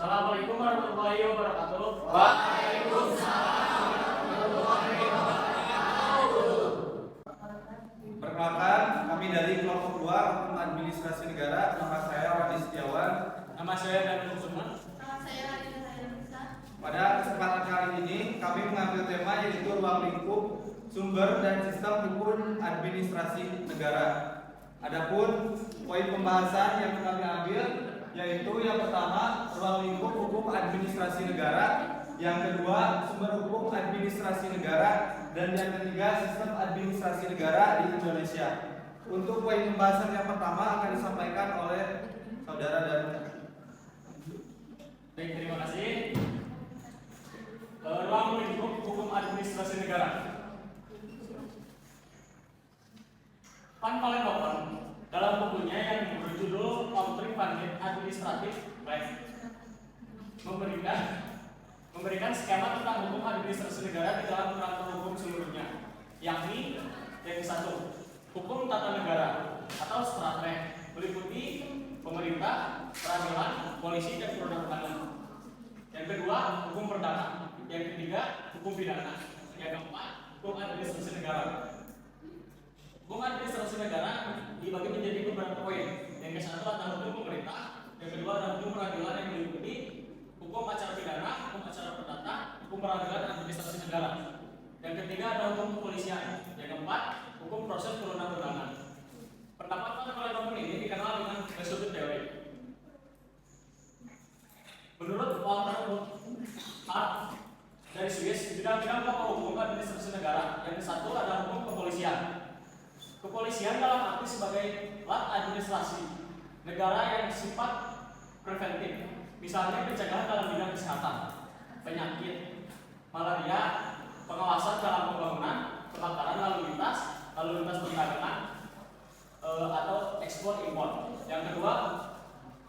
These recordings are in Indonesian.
Assalamualaikum warahmatullahi wabarakatuh. Waalaikumsalam warahmatullahi wabarakatuh. Perkenalkan, kami dari kelompok 2 Hukum Administrasi Negara. Nama saya Wadi Setiawan. Nama saya Daniel Usman. Nama saya Alina Hayanisa. Pada kesempatan kali ini, kami mengambil tema yaitu ruang lingkup, sumber dan sistem hukum administrasi negara. Adapun poin pembahasan yang kami ambil yaitu yang pertama ruang lingkup hukum administrasi negara, yang kedua sumber hukum administrasi negara, dan yang ketiga sistem administrasi negara di Indonesia. Untuk poin pembahasan yang pertama akan disampaikan oleh saudara Danu. Baik, terima kasih. Ruang lingkup hukum administrasi negara. Van Vollenhoven dalam bukunya yang berjudul Outline Funded Administrative Life memberikan skema tentang hukum administrasi negara di dalam kerangka hukum seluruhnya, yakni yang satu, hukum tata negara atau Strafrecht, meliputi pemerintah, peradilan, polisi, dan perundang-undangan. Yang kedua, hukum perdata. Yang ketiga, hukum pidana. Yang keempat, hukum administrasi negara. Hukum administrasi negara dibagi menjadi beberapa poin. Yang ke satu adalah hukum pemerintah, yang kedua adalah hukum peradilan yang meliputi hukum acara pidana, hukum acara perdata, hukum peradilan administrasi negara. Yang ketiga adalah hukum kepolisian. Yang keempat, hukum proses perundang-undangan. Pendapat Van Vollenhoven ini dikenal dengan restitut teori. Menurut Walter Hart dari Swiss, bidang-bidang pokok hukum administrasi negara yang ke satu adalah hukum kepolisian. Kepolisian dalam arti sebagai alat administrasi negara yang sifat preventif, misalnya pencegahan dalam bidang kesehatan, penyakit, malaria, pengawasan dalam pembangunan, kebakaran lalu lintas perdagangan, atau ekspor impor. Yang kedua,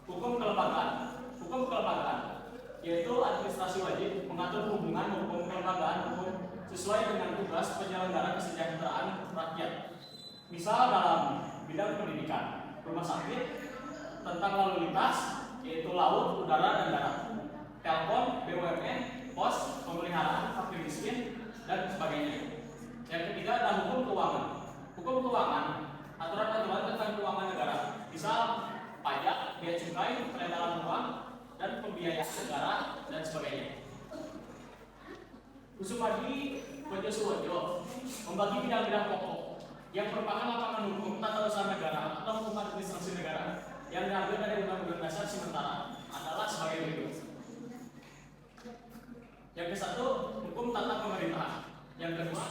hukum kelembagaan. Hukum kelembagaan yaitu administrasi wajib mengatur hubungan hukum kelembagaan hukum sesuai dengan tugas penyelenggara kesejahteraan rakyat. Misal dalam bidang pendidikan, rumah sakit, tentang lalu lintas, yaitu laut, udara, dan darat, telepon, BUMN, pos, pemeliharaan, fakir miskin, dan sebagainya. Yang ketiga adalah hukum keuangan. Hukum keuangan, aturan-aturan tentang keuangan negara, misal pajak, bea cukai, peredaran uang, dan pembiayaan negara, dan sebagainya. Kusumadi Wojo membagi bidang-bidang pokok yang merupakan lapangan hukum tata usaha negara atau hukum administrasi negara yang diambil dari Undang-Undang Dasar sementara adalah sebagai berikut. Yang ke satu, hukum tata pemerintahan. Yang kedua,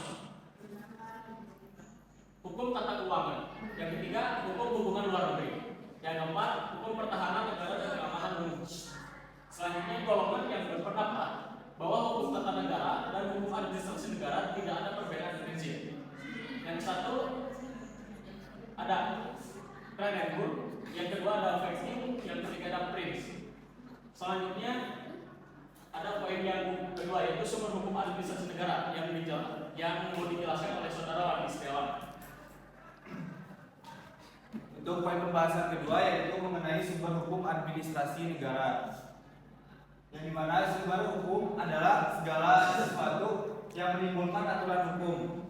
hukum tata keuangan. Yang ketiga, hukum hubungan luar negeri. Yang keempat, hukum pertahanan negara dan keamanan umum. Selanjutnya, golongan yang berpendapat bahwa hukum tata negara dan hukum administrasi negara tidak ada perbedaan prinsip. Yang satu ada Brandenburg, yang kedua ada Fexing, yang ketiga ada Prince. Selanjutnya ada poin yang kedua yaitu sumber hukum administrasi negara yang mau dijelaskan oleh saudara Wadi Setiawan. Untuk poin pembahasan kedua yaitu mengenai sumber hukum administrasi negara, yang dimana sumber hukum adalah segala sesuatu yang menimbulkan aturan hukum.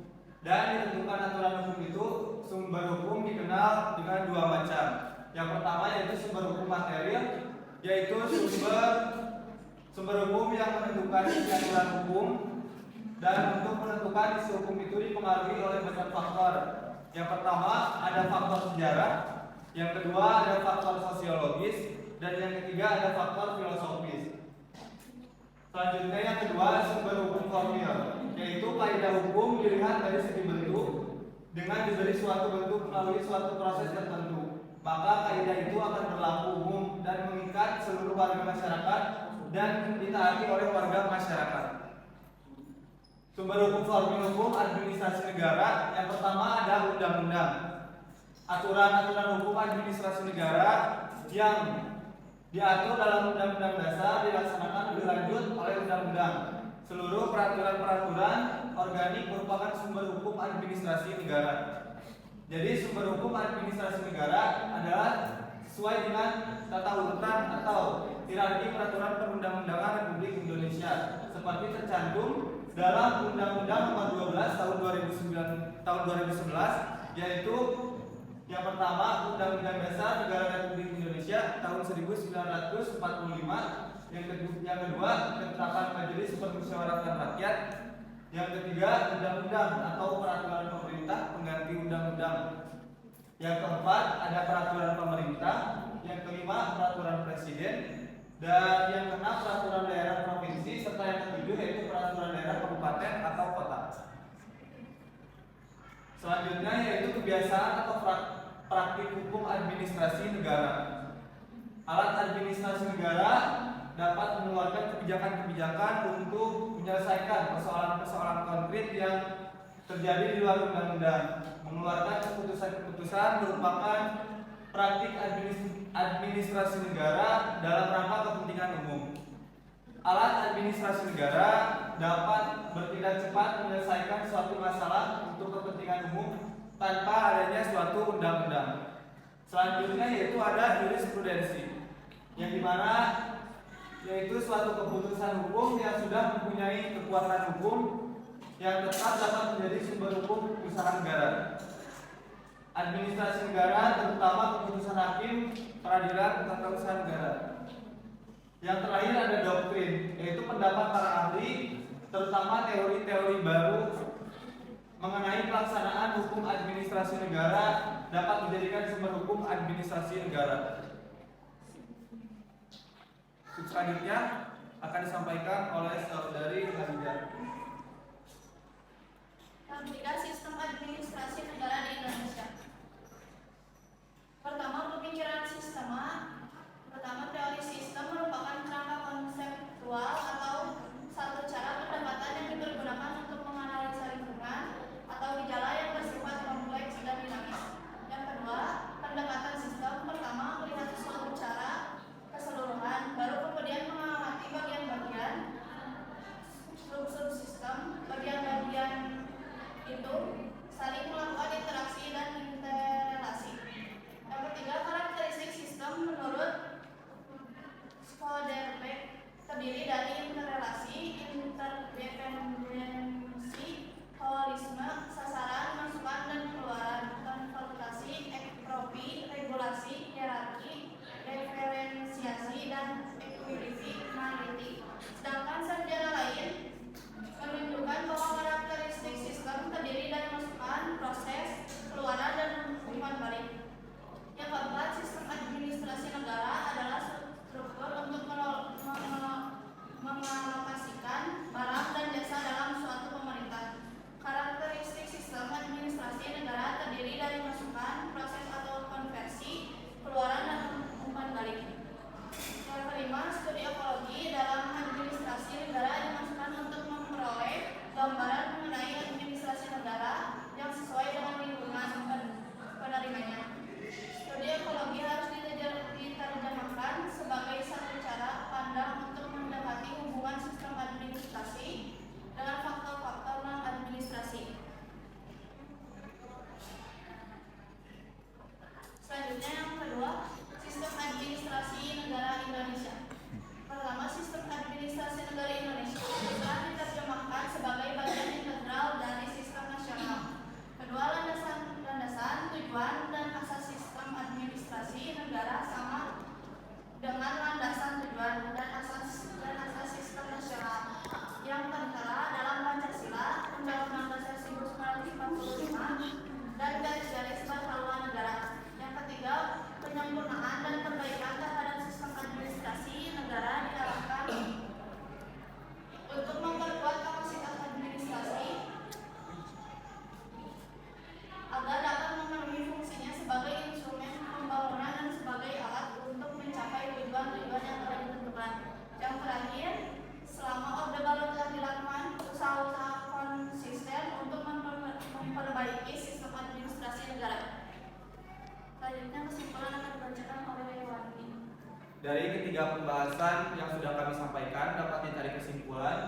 Dan ditentukan aturan hukum itu, sumber hukum dikenal dengan dua macam. Yang pertama yaitu sumber hukum material, yaitu sumber hukum yang menentukan isi aturan hukum, dan untuk menentukan isi hukum itu dipengaruhi oleh banyak faktor. Yang pertama ada faktor sejarah, yang kedua ada faktor sosiologis, dan yang ketiga ada faktor filosofis. Selanjutnya yang kedua sumber hukum formil, yaitu kaidah hukum dilihat dari segi bentuk dengan diberi suatu bentuk melalui suatu proses tertentu, maka kaidah itu akan berlaku umum dan mengikat seluruh warga masyarakat dan ditaati oleh warga masyarakat. Sumber hukum formil hukum administrasi negara, yang pertama ada undang-undang. Aturan-aturan hukum administrasi negara yang diatur dalam Undang-Undang Dasar dilaksanakan lebih lanjut oleh undang-undang. Seluruh peraturan-peraturan organik merupakan sumber hukum administrasi negara. Jadi sumber hukum administrasi negara adalah sesuai dengan tata urutan atau hierarki peraturan perundang-undangan Republik Indonesia seperti tercantum dalam Undang-Undang Nomor 12 tahun 2011, yaitu yang pertama Undang-Undang Dasar Negara Republik Indonesia tahun 1945, yang kedua Ketetapan Majelis Permusyawaratan Rakyat, yang ketiga undang-undang atau peraturan pemerintah pengganti undang-undang, yang keempat ada peraturan pemerintah, yang kelima peraturan presiden, dan yang keenam peraturan daerah provinsi, serta yang ketujuh yaitu peraturan daerah kabupaten atau kota. Selanjutnya yaitu kebiasaan atau praktik hukum administrasi negara. Alat administrasi negara dapat mengeluarkan kebijakan-kebijakan untuk menyelesaikan persoalan-persoalan konkret yang terjadi di luar undang-undang. Mengeluarkan keputusan-keputusan merupakan praktik administrasi negara dalam rangka kepentingan umum. Alat administrasi negara dapat bertindak cepat menyelesaikan suatu masalah untuk kepentingan umum tanpa adanya suatu undang-undang. Selanjutnya yaitu ada jurisprudensi, yang dimana yaitu suatu keputusan hukum yang sudah mempunyai kekuatan hukum yang tetap dapat menjadi sumber hukum usaha negara. Administrasi negara terutama keputusan hakim, peradilan, tata usaha negara. Yang terakhir ada doktrin, yaitu pendapat para ahli, terutama teori-teori baru mengenai pelaksanaan hukum administrasi negara dapat menjadikan sumber hukum administrasi negara. Selanjutnya akan disampaikan oleh saudari Khadijah. Tiga sistem administrasi negara di Indonesia. Pertama, pemikiran sistema. Pertama, teori sistem merupakan kerangka konseptual atau satu cara pendekatan yang dipergunakan untuk menganalisa lingkungan atau gejala yang bersifat kompleks dan dinamis. Yang kedua, pendekatan sistem pertama melihat suatu cara keseluruhan, baru kemudian mengamati bagian-bagian subsistem. Bagian-bagian itu saling melakukan interaksi dan interrelasi. Yang ketiga, karakteristik sistem menurut Skoderbeck terdiri dari interrelasi, interdependensi, holisme, sasaran, masukan dan keluaran, konfrontasi, ekpropi, regulasi, hierarki, referensiasi, dan equilibrium. Sedangkan sarjana lain menunjukkan bahwa karakteristik sistem terdiri dari masukan, proses, keluaran, dan umpan balik. Yang keempat, sistem administrasi negara adalah struktur untuk mengalokasikan barang dan jasa dalam suatu pemerintahan. Karakteristik sistem administrasi negara terdiri dari masukan, proses atau konversi, keluaran, dan umpan balik. Yang kelima, studi ekologi dalam administrasi negara dimaksudkan untuk memperoleh gambaran mengenai administrasi negara yang sesuai dengan lingkungan penerimanya. Studi ekologi harus diterjemahkan sebagai satu cara pandang untuk mendekati hubungan sistem administrasi dengan faktor-faktor non-administrasi. Selanjutnya yang kedua, sistem administrasi negara Indonesia. Pertama, sistem administrasi negara Indonesia telah diterjemahkan sebagai bagian integral dari sistem nasional. Kedua, landasan, tujuan, dan asas sistem administrasi negara sama dengan landasan tujuan dan asas sistem nasional yang tertera dalam Pancasila, Undang-Undang Dasar 1945, dan garis-garis haluan negara. Yang ketiga, penyempurnaan dan perbaikan terhadap sistem administrasi negara diarahkan untuk memperkuat kapasitas administrasi agar dapat memenuhi fungsinya sebagai instrumen pembangunan dan sebagai alat untuk mencapai tujuan-tujuan yang telah ditentukan. Yang terakhir, selama Orde Baru telah dilakukan usaha-usaha konsisten untuk memperbaiki sistem administrasi negara. Selanjutnya kesimpulan akan dibacakan oleh Wandi. Dari ketiga pembahasan yang sudah kami sampaikan dapat ditarik kesimpulan,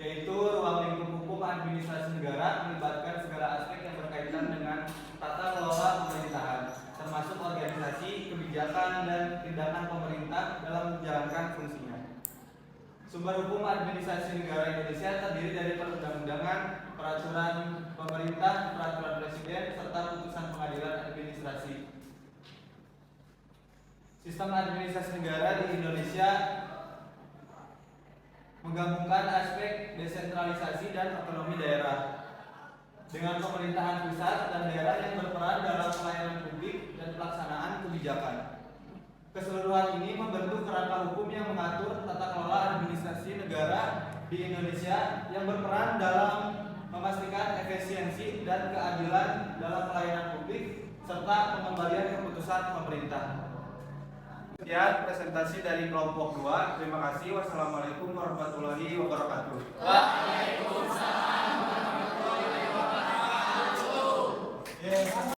yaitu ruang lingkup hukum administrasi negara melibatkan segala aspek yang berkaitan dengan tata kelola pemerintahan, termasuk organisasi, kebijakan, dan Sumber hukum administrasi negara Indonesia terdiri dari perundang-undangan, peraturan pemerintah, peraturan presiden, serta putusan pengadilan administrasi. Sistem administrasi negara di Indonesia menggabungkan aspek desentralisasi dan otonomi daerah dengan pemerintahan pusat dan daerah yang berperan dalam pelayanan publik dan pelaksanaan kebijakan. Keseluruhan ini membentuk kerangka hukum yang mengatur tata kelola administrasi negara di Indonesia yang berperan dalam memastikan efisiensi dan keadilan dalam pelayanan publik serta pengembalian keputusan pemerintah. Sekian presentasi dari kelompok 2. Terima kasih. Wassalamualaikum warahmatullahi wabarakatuh. Waalaikumsalam warahmatullahi wabarakatuh.